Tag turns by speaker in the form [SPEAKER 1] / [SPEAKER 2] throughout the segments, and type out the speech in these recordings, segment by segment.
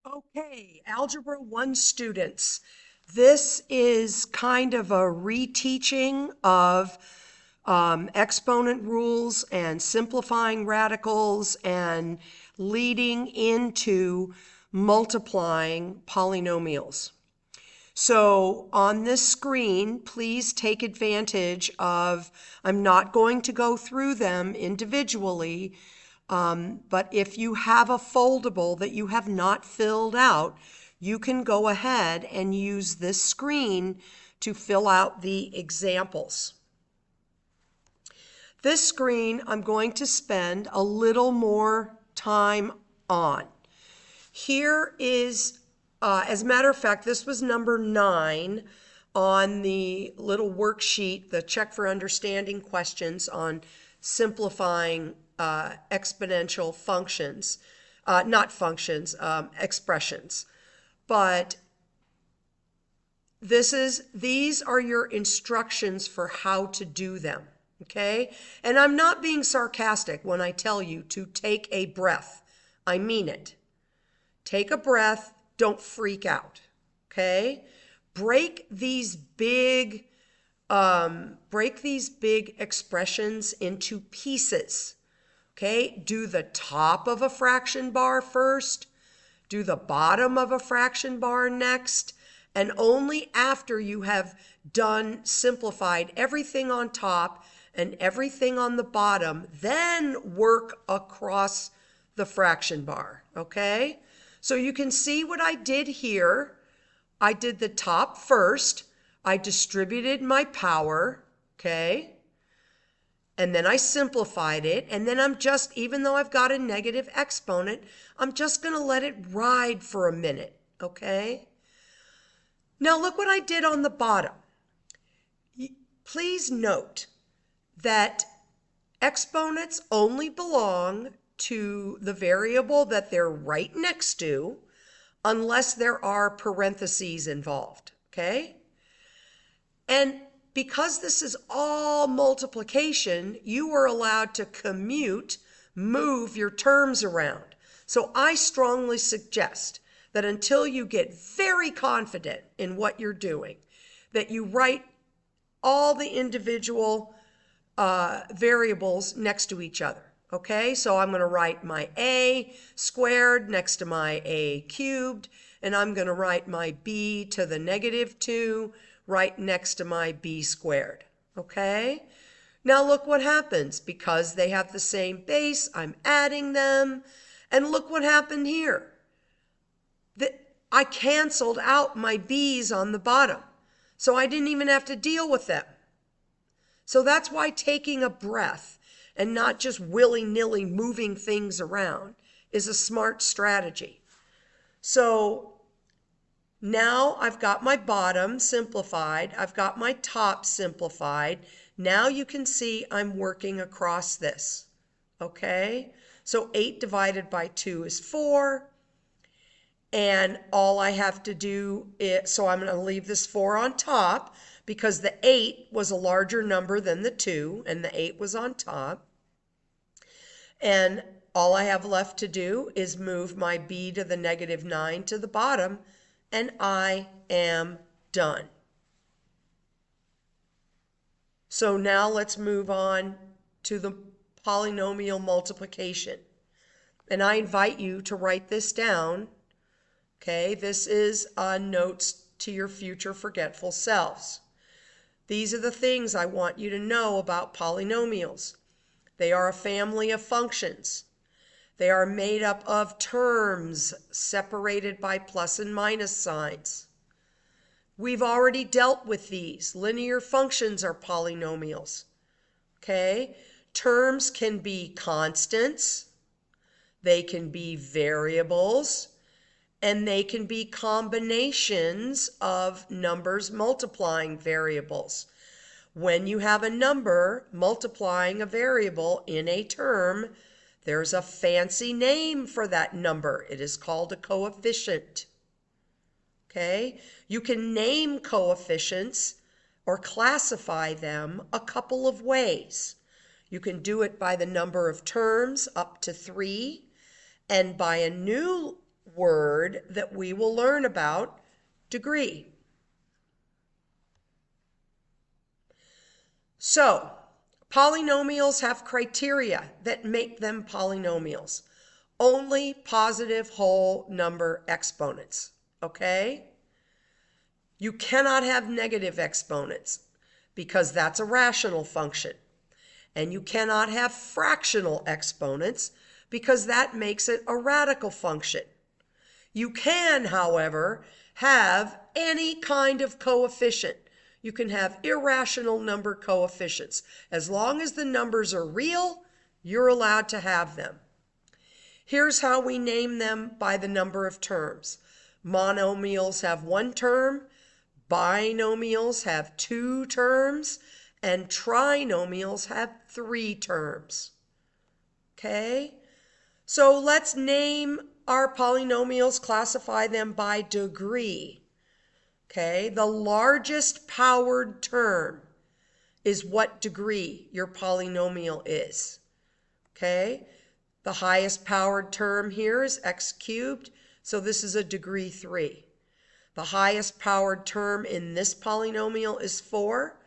[SPEAKER 1] Okay, Algebra 1 students, this is kind of a reteaching of exponent rules and simplifying radicals and leading into multiplying polynomials. So on this screen, please take advantage of, I'm not going to go through them individually, but if you have a foldable that you have not filled out, you can go ahead and use this screen to fill out the examples. This screen I'm going to spend a little more time on. Here is, as a matter of fact, this was number 9 on the little worksheet, the check for understanding questions on simplifying exponential functions, not functions, expressions. But these are your instructions for how to do them, okay? And I'm not being sarcastic when I tell you to take a breath. I mean it. Take a breath, don't freak out, okay? Break these big expressions into pieces, okay? Do the top of a fraction bar first, do the bottom of a fraction bar next, and only after you have simplified everything on top and everything on the bottom, then work across the fraction bar, okay? So you can see what I did here. I did the top first. I distributed my power, okay? And then I simplified it. And then I'm just, even though I've got a negative exponent, I'm just going to let it ride for a minute, okay? Now look what I did on the bottom. Please note that exponents only belong to the variable that they're right next to unless there are parentheses involved, okay? And because this is all multiplication, you are allowed to move your terms around. So I strongly suggest that until you get very confident in what you're doing, that you write all the individual variables next to each other. Okay, so I'm going to write my a squared next to my a cubed, and I'm going to write my b to the -2 right next to my b squared. Okay, now look what happens. Because they have the same base, I'm adding them, and look what happened here. I canceled out my b's on the bottom, so I didn't even have to deal with them. So that's why taking a breath and not just willy-nilly moving things around is a smart strategy. So now I've got my bottom simplified. I've got my top simplified. Now you can see I'm working across this. Okay? So 8 divided by 2 is 4. And all I have to do is, so I'm going to leave this 4 on top because the 8 was a larger number than the 2, and the 8 was on top. And all I have left to do is move my b to the -9 to the bottom, and I am done. So now let's move on to the polynomial multiplication. And I invite you to write this down. Okay, this is notes to your future forgetful selves. These are the things I want you to know about polynomials. They are a family of functions. They are made up of terms separated by plus and minus signs. We've already dealt with these. Linear functions are polynomials. Okay, terms can be constants, they can be variables, and they can be combinations of numbers multiplying variables. When you have a number multiplying a variable in a term, there's a fancy name for that number. It is called a coefficient. Okay? You can name coefficients or classify them a couple of ways. You can do it by the number of terms up to 3, and by a new word that we will learn about, degree. So, polynomials have criteria that make them polynomials. Only positive whole number exponents, okay? You cannot have negative exponents because that's a rational function. And you cannot have fractional exponents because that makes it a radical function. You can, however, have any kind of coefficient. You can have irrational number coefficients. As long as the numbers are real, you're allowed to have them. Here's how we name them by the number of terms. Monomials have one term, binomials have two terms, and trinomials have three terms. Okay? So let's name our polynomials, classify them by degree. Okay? The largest powered term is what degree your polynomial is. Okay? The highest powered term here is x cubed, so this is a degree 3. The highest powered term in this polynomial is 4,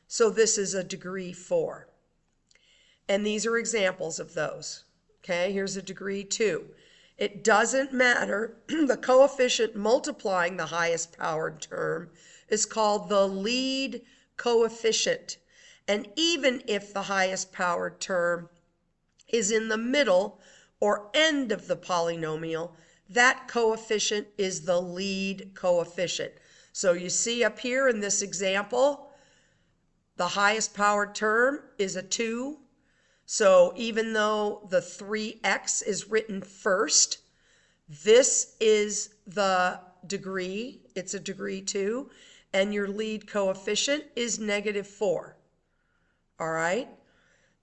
[SPEAKER 1] so this is a degree 4. And these are examples of those. Okay, here's a degree 2. It doesn't matter. The coefficient multiplying the highest powered term is called the lead coefficient. And even if the highest powered term is in the middle or end of the polynomial, that coefficient is the lead coefficient. So you see up here in this example, the highest powered term is a 2. So even though the 3x is written first, this is the degree, it's a degree 2, and your lead coefficient is -4. All right?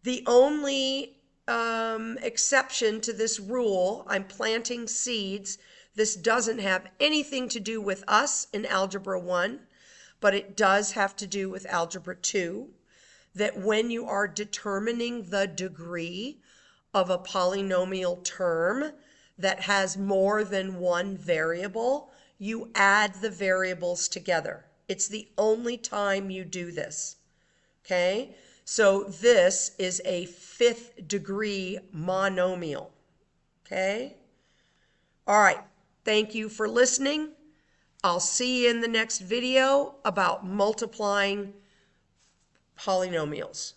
[SPEAKER 1] The only exception to this rule, I'm planting seeds. This doesn't have anything to do with us in Algebra 1, but it does have to do with Algebra 2, that when you are determining the degree of a polynomial term that has more than one variable, you add the variables together. It's the only time you do this. Okay? So this is a 5th degree monomial. Okay? All right. Thank you for listening. I'll see you in the next video about multiplying polynomials.